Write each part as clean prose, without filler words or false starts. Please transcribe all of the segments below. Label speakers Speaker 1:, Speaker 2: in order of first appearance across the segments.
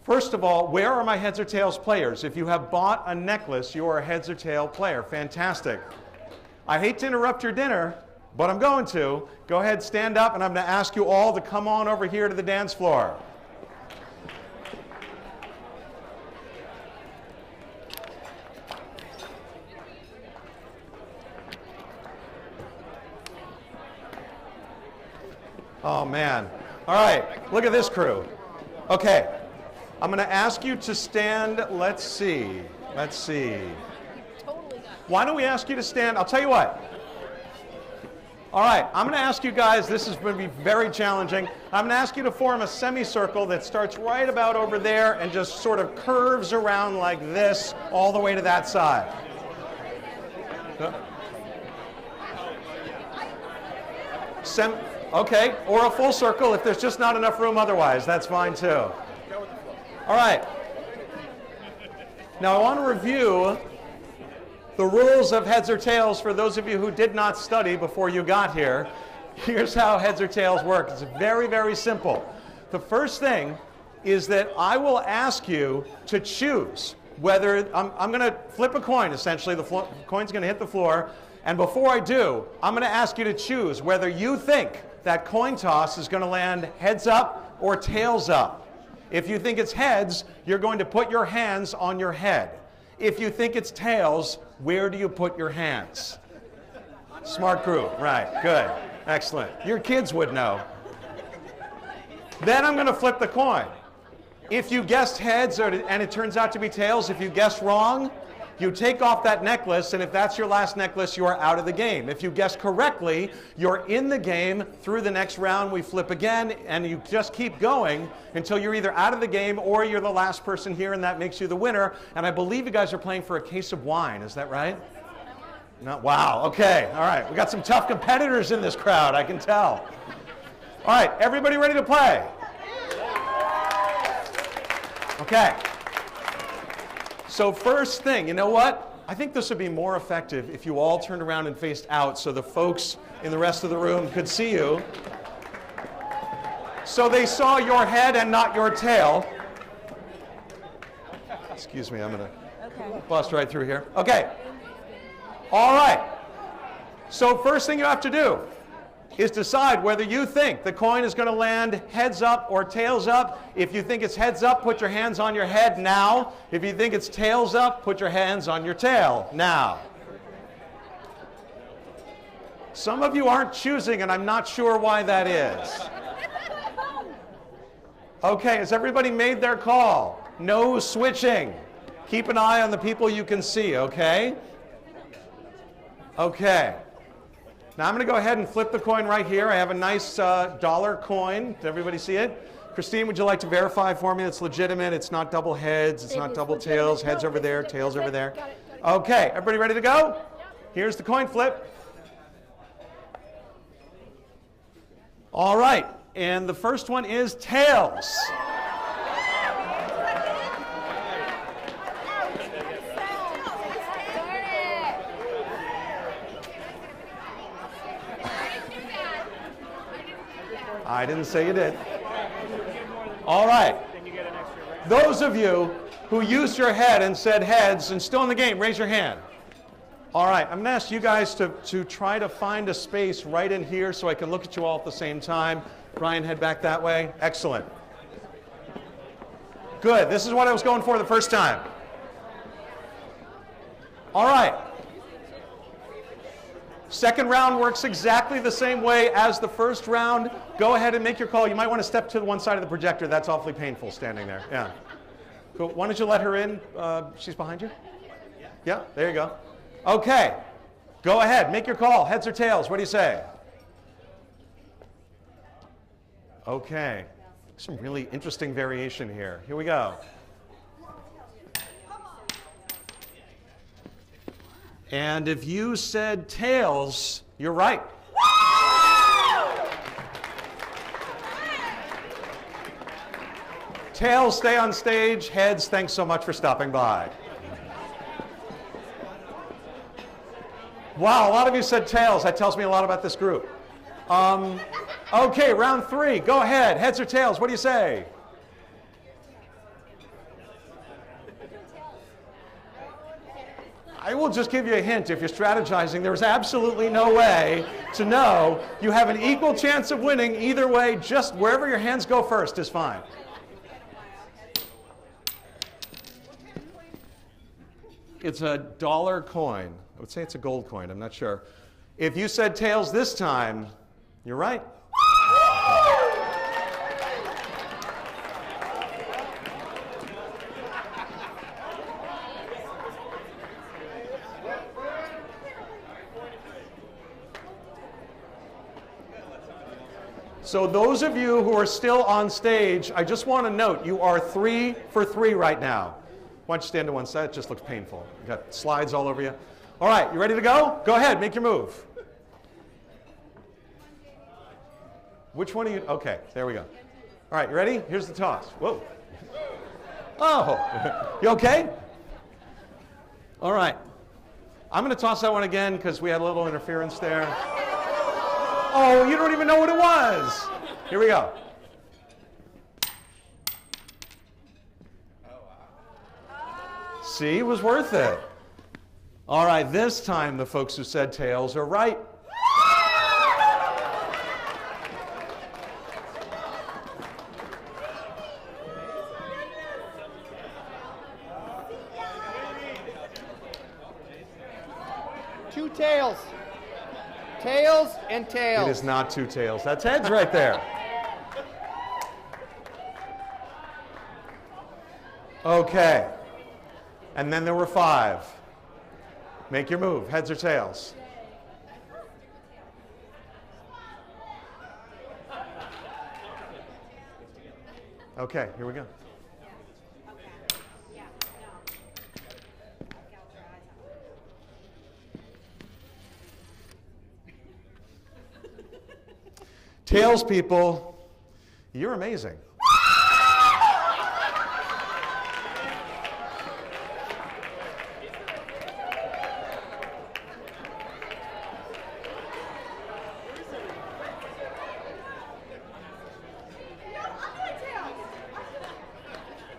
Speaker 1: First of all, where are my heads or tails players? If you have bought a necklace, you are a heads or tail player. Fantastic. I hate to interrupt your dinner, but I'm going to. Go ahead, stand up, and I'm going to ask you all to come on over here to the dance floor. Oh, man. All right, look at this crew. Okay, I'm going to ask you to stand. Let's see. Why don't we ask you to stand? I'll tell you what. All right, I'm going to ask you guys, this is going to be very challenging. I'm going to ask you to form a semicircle that starts right about over there and just sort of curves around like this all the way to that side. Okay, or a full circle if there's just not enough room otherwise. That's fine too. All right. Now I want to review the rules of heads or tails for those of you who did not study before you got here. Here's how heads or tails work. It's very, very simple. The first thing is that I will ask you to choose whether, I'm going to flip a coin essentially. The coin's going to hit the floor. And before I do, I'm going to ask you to choose whether you think that coin toss is going to land heads up or tails up. If you think it's heads, you're going to put your hands on your head. If you think it's tails, where do you put your hands? Smart group, right, good, excellent. Your kids would know. Then I'm going to flip the coin. If you guessed heads and it turns out to be tails, if you guessed wrong, you take off that necklace, and if that's your last necklace, you are out of the game. If you guess correctly, you're in the game. Through the next round, we flip again, and you just keep going until you're either out of the game or you're the last person here, and that makes you the winner. And I believe you guys are playing for a case of wine. Is that right? No? Wow, okay, all right. We got some tough competitors in this crowd, I can tell. All right, everybody ready to play? Okay. So first thing, you know what? I think this would be more effective if you all turned around and faced out so the folks in the rest of the room could see you. So they saw your head and not your tail. Excuse me, I'm going to bust right through here. Okay. All right. So first thing you have to do is decide whether you think the coin is going to land heads up or tails up. If you think it's heads up, put your hands on your head now. If you think it's tails up, put your hands on your tail now. Some of you aren't choosing, and I'm not sure why that is. Okay, has everybody made their call? No switching. Keep an eye on the people you can see, okay? Okay. Now I'm going to go ahead and flip the coin right here. I have a nice dollar coin. Did everybody see it? Christine, would you like to verify for me it's legitimate? It's not double heads, it's not double tails. Heads over there, tails over there. Okay, everybody ready to go? Here's the coin flip. All right, and the first one is tails. I didn't say you did. All right. Those of you who used your head and said heads and still in the game, raise your hand. All right. I'm going to ask you guys to try to find a space right in here so I can look at you all at the same time. Brian, head back that way. Excellent. Good. This is what I was going for the first time. All right. Second round works exactly the same way as the first round. Go ahead and make your call. You might want to step to one side of the projector. That's awfully painful standing there. Yeah. Cool. Why don't you let her in? She's behind you? Yeah, there you go. Okay. Go ahead. Make your call. Heads or tails? What do you say? Okay. Some really interesting variation here. Here we go. And if you said tails, you're right. Tails, stay on stage. Heads, thanks so much for stopping by. Wow, a lot of you said tails. That tells me a lot about this group. Okay, round three. Go ahead. Heads or tails, what do you say? I will just give you a hint. If you're strategizing, there's absolutely no way to know. You have an equal chance of winning either way. Just wherever your hands go first is fine. It's a dollar coin. I would say it's a gold coin. I'm not sure. If you said tails this time, you're right. So those of you who are still on stage, I just want to note, you are 3 for 3 right now. Why don't you stand to one side? It just looks painful. You got slides all over you. All right, you ready to go? Go ahead, make your move. Which one are you? Okay, there we go. All right, you ready? Here's the toss. Whoa. Oh, you okay? All right. I'm going to toss that one again because we had a little interference there. Oh, you don't even know what it was. Here we go. See, it was worth it. All right, this time the folks who said tails are right.
Speaker 2: Two tails. Tails and tails.
Speaker 1: It is not 2 tails. That's heads right there. Okay. And then there were 5. Make your move. Heads or tails? Okay, here we go. Tails people, you're amazing.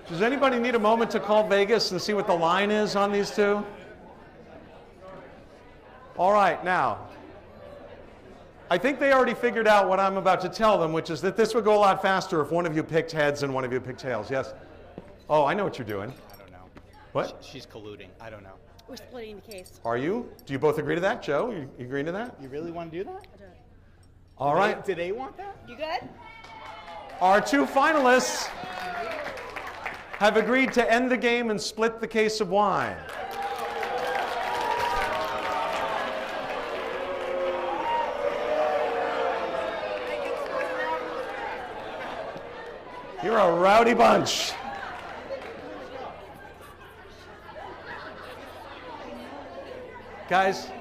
Speaker 1: Does anybody need a moment to call Vegas and see what the line is on these two? All right, now, I think they already figured out what I'm about to tell them, which is that this would go a lot faster if one of you picked heads and one of you picked tails. Yes? Oh, I know what you're doing.
Speaker 2: I don't know.
Speaker 1: What?
Speaker 2: She's colluding. I don't know.
Speaker 3: We're splitting the case.
Speaker 1: Are you? Do you both agree to that? Joe, you agreeing to that?
Speaker 2: You really want to do that?
Speaker 1: All right.
Speaker 2: Do they want that?
Speaker 3: You good?
Speaker 1: Our 2 finalists have agreed to end the game and split the case of wine. You're a rowdy bunch. Guys?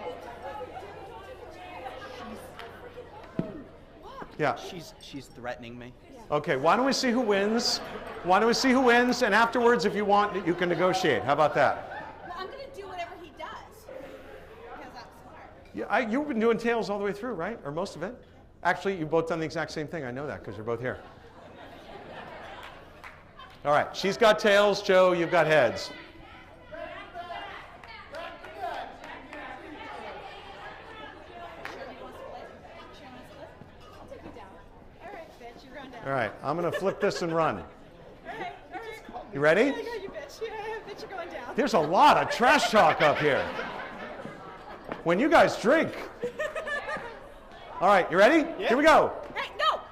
Speaker 1: Yeah.
Speaker 2: She's threatening me.
Speaker 1: Okay, why don't we see who wins? Why don't we see who wins, and afterwards, if you want, you can negotiate. How about that?
Speaker 3: Well, I'm going to do whatever he does, because that's smart.
Speaker 1: Yeah, you've been doing tails all the way through, right? Or most of it. Actually, you've both done the exact same thing. I know that because you're both here. All right, she's got tails. Joe, you've got heads. All right, I'm going to flip this and run.
Speaker 3: All right.
Speaker 1: You ready?
Speaker 3: There you go, you bitch. Yeah, bitch, you're going down.
Speaker 1: There's a lot of trash talk up here. When you guys drink. All right, you ready?
Speaker 2: Yeah.
Speaker 1: Here we go.
Speaker 3: Hey, no.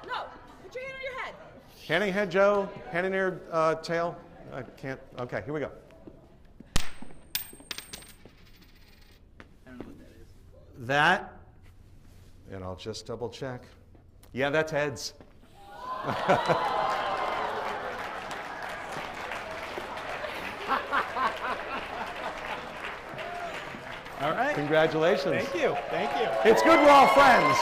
Speaker 3: Put your hand on your head.
Speaker 1: Hand in head, Joe. Hand in your tail. I can't. Okay, here we go.
Speaker 2: I don't know what that is.
Speaker 1: That, and I'll just double check. Yeah, that's heads.
Speaker 2: All right.
Speaker 1: Congratulations.
Speaker 2: Thank you. Thank you.
Speaker 1: It's good we're all friends.